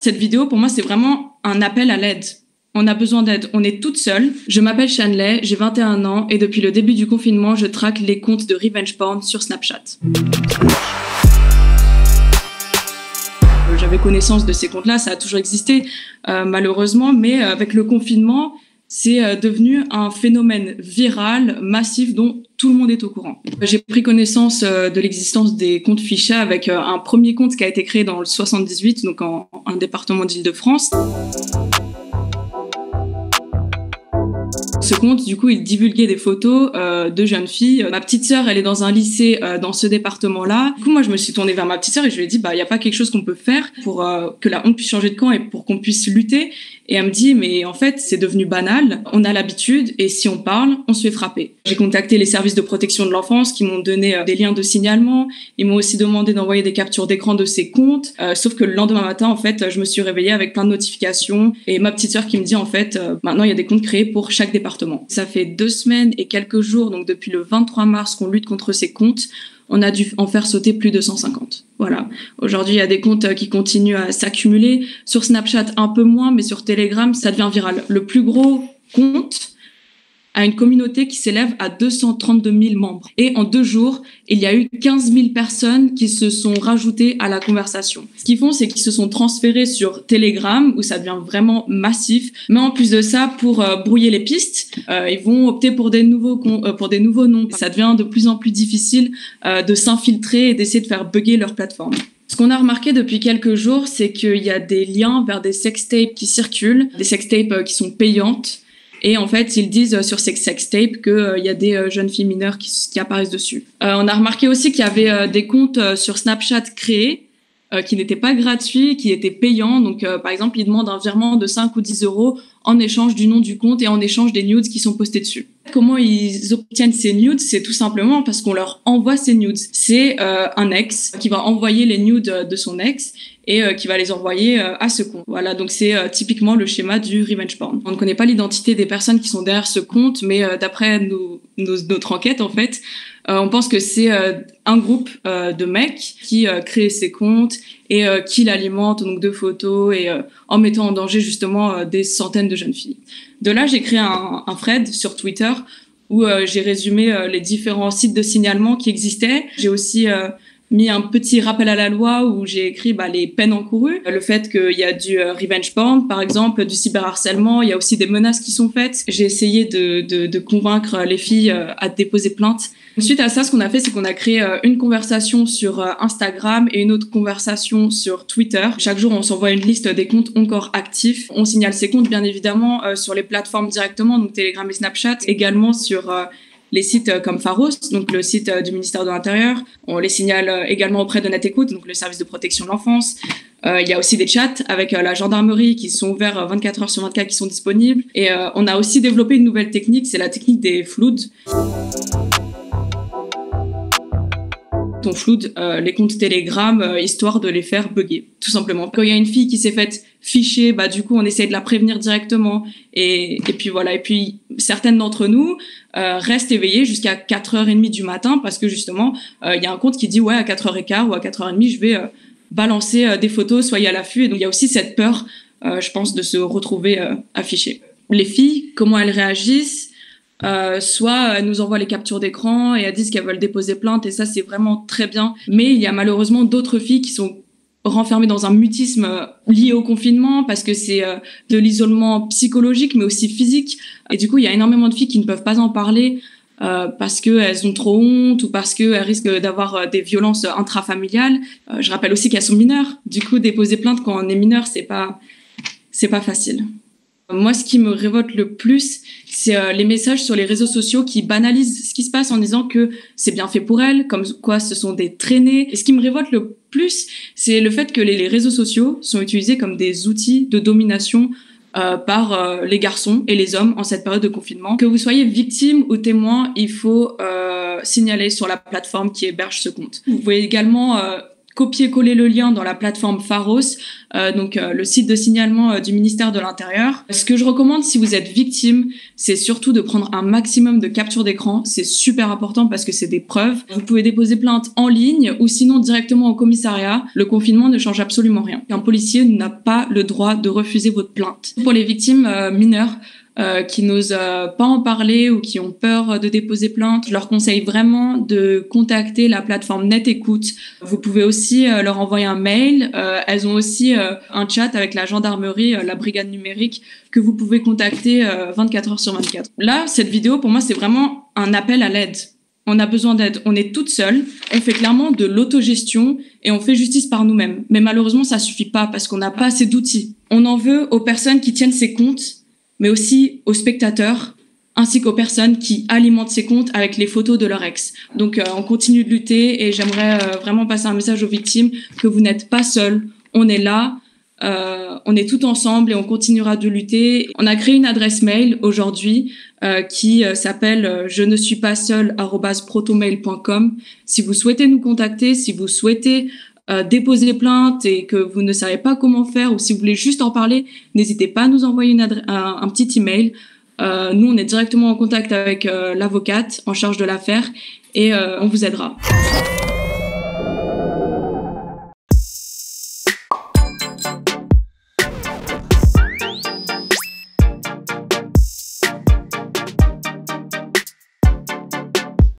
Cette vidéo, pour moi, c'est vraiment un appel à l'aide. On a besoin d'aide, on est toute seule. Je m'appelle Shanley, j'ai 21 ans et depuis le début du confinement, je traque les comptes de revenge porn sur Snapchat. J'avais connaissance de ces comptes-là, ça a toujours existé malheureusement, mais avec le confinement, c'est devenu un phénomène viral, massif, dont tout le monde est au courant. J'ai pris connaissance de l'existence des comptes Ficha avec un premier compte qui a été créé dans le 78, donc en un département d'Île-de-France. Ce compte, du coup, il divulguait des photos de jeunes filles. Ma petite sœur, elle est dans un lycée dans ce département-là. Du coup, moi, je me suis tournée vers ma petite sœur et je lui ai dit, il y a pas quelque chose qu'on peut faire pour que la honte puisse changer de camp et pour qu'on puisse lutter. Et elle me dit, mais en fait, c'est devenu banal. On a l'habitude et si on parle, on se fait frapper. J'ai contacté les services de protection de l'enfance qui m'ont donné des liens de signalement. Ils m'ont aussi demandé d'envoyer des captures d'écran de ces comptes. Sauf que le lendemain matin, en fait, je me suis réveillée avec plein de notifications et ma petite sœur qui me dit, en fait, maintenant, il y a des comptes créés pour chaque département. Ça fait 2 semaines et quelques jours, donc depuis le 23 mars qu'on lutte contre ces comptes. On a dû en faire sauter plus de 150. Voilà. Aujourd'hui, il y a des comptes qui continuent à s'accumuler. Sur Snapchat, un peu moins, mais sur Telegram, ça devient viral. Le plus gros compte a une communauté qui s'élève à 232 000 membres. Et en 2 jours, il y a eu 15 000 personnes qui se sont rajoutées à la conversation. Ce qu'ils font, c'est qu'ils se sont transférés sur Telegram, où ça devient vraiment massif. Mais en plus de ça, pour brouiller les pistes, ils vont opter pour des nouveaux noms. Ça devient de plus en plus difficile de s'infiltrer et d'essayer de faire bugger leur plateforme. Ce qu'on a remarqué depuis quelques jours, c'est qu'il y a des liens vers des sextapes qui circulent, des sextapes qui sont payantes. Et en fait, ils disent sur ces sextapes qu'il y a des jeunes filles mineures qui apparaissent dessus. On a remarqué aussi qu'il y avait des comptes sur Snapchat créés qui n'étaient pas gratuits, qui étaient payants. Donc, par exemple, ils demandent un virement de 5 ou 10 euros en échange du nom du compte et en échange des nudes qui sont postés dessus. Comment ils obtiennent ces nudes? C'est tout simplement parce qu'on leur envoie ces nudes. C'est un ex qui va envoyer les nudes de son ex et qui va les envoyer à ce compte. Voilà, donc c'est typiquement le schéma du revenge porn. On ne connaît pas l'identité des personnes qui sont derrière ce compte, mais d'après notre enquête, en fait, on pense que c'est un groupe de mecs qui créent ces comptes et qui l'alimentent donc de photos et en mettant en danger justement des centaines de jeunes filles. De là, j'ai créé un thread sur Twitter où j'ai résumé les différents sites de signalement qui existaient. J'ai aussi mis un petit rappel à la loi où j'ai écrit les peines encourues, le fait qu'il y a du revenge porn, par exemple, du cyberharcèlement, il y a aussi des menaces qui sont faites. J'ai essayé de convaincre les filles à déposer plainte. Suite à ça, ce qu'on a fait, c'est qu'on a créé une conversation sur Instagram et une autre conversation sur Twitter. Chaque jour, on s'envoie une liste des comptes encore actifs. On signale ces comptes, bien évidemment, sur les plateformes directement, donc Telegram et Snapchat, également sur les sites comme Pharos, donc le site du ministère de l'Intérieur. On les signale également auprès de NetÉcoute, donc le service de protection de l'enfance. Il y a aussi des chats avec la gendarmerie qui sont ouverts 24 heures sur 24 qui sont disponibles. Et on a aussi développé une nouvelle technique, c'est la technique des flouds. On floude les comptes Telegram histoire de les faire bugger, tout simplement. Quand il y a une fille qui s'est faite ficher, du coup on essaie de la prévenir directement et puis voilà. Et puis certaines d'entre nous restent éveillées jusqu'à 4h30 du matin parce que justement il y a un compte qui dit à 4h15 ou à 4h30 je vais balancer des photos, soyez à l'affût. Et donc il y a aussi cette peur, je pense, de se retrouver affichées. Les filles, comment elles réagissent? Soit elles nous envoient les captures d'écran et elles disent qu'elles veulent déposer plainte et ça c'est vraiment très bien, mais il y a malheureusement d'autres filles qui sont renfermées dans un mutisme lié au confinement parce que c'est de l'isolement psychologique mais aussi physique et du coup il y a énormément de filles qui ne peuvent pas en parler parce qu'elles ont trop honte ou parce qu'elles risquent d'avoir des violences intrafamiliales. Je rappelle aussi qu'elles sont mineures, du coup déposer plainte quand on est mineur c'est pas facile. Moi, ce qui me révolte le plus, c'est les messages sur les réseaux sociaux qui banalisent ce qui se passe en disant que c'est bien fait pour elles, comme quoi ce sont des traînées. Et ce qui me révolte le plus, c'est le fait que les réseaux sociaux sont utilisés comme des outils de domination par les garçons et les hommes en cette période de confinement. Que vous soyez victime ou témoin, il faut signaler sur la plateforme qui héberge ce compte. Vous pouvez également copier-coller le lien dans la plateforme Pharos, le site de signalement du ministère de l'Intérieur. Ce que je recommande si vous êtes victime, c'est surtout de prendre un maximum de captures d'écran. C'est super important parce que c'est des preuves. Vous pouvez déposer plainte en ligne ou sinon directement au commissariat. Le confinement ne change absolument rien. Un policier n'a pas le droit de refuser votre plainte. Pour les victimes mineures, qui n'osent pas en parler ou qui ont peur de déposer plainte, je leur conseille vraiment de contacter la plateforme NetÉcoute. Vous pouvez aussi leur envoyer un mail. Elles ont aussi un chat avec la gendarmerie, la brigade numérique, que vous pouvez contacter 24 heures sur 24. Là, cette vidéo, pour moi, c'est vraiment un appel à l'aide. On a besoin d'aide. On est toutes seules. On fait clairement de l'autogestion et on fait justice par nous-mêmes. Mais malheureusement, ça suffit pas parce qu'on n'a pas assez d'outils. On en veut aux personnes qui tiennent ces comptes, mais aussi aux spectateurs, ainsi qu'aux personnes qui alimentent ces comptes avec les photos de leur ex. Donc, on continue de lutter et j'aimerais vraiment passer un message aux victimes que vous n'êtes pas seuls. On est là, on est tout ensemble et on continuera de lutter. On a créé une adresse mail aujourd'hui qui s'appelle je ne suis pas seule @protomail.com. Si vous souhaitez nous contacter, si vous souhaitez déposer plainte et que vous ne savez pas comment faire ou si vous voulez juste en parler, n'hésitez pas à nous envoyer un petit email. Nous, on est directement en contact avec l'avocate en charge de l'affaire et on vous aidera.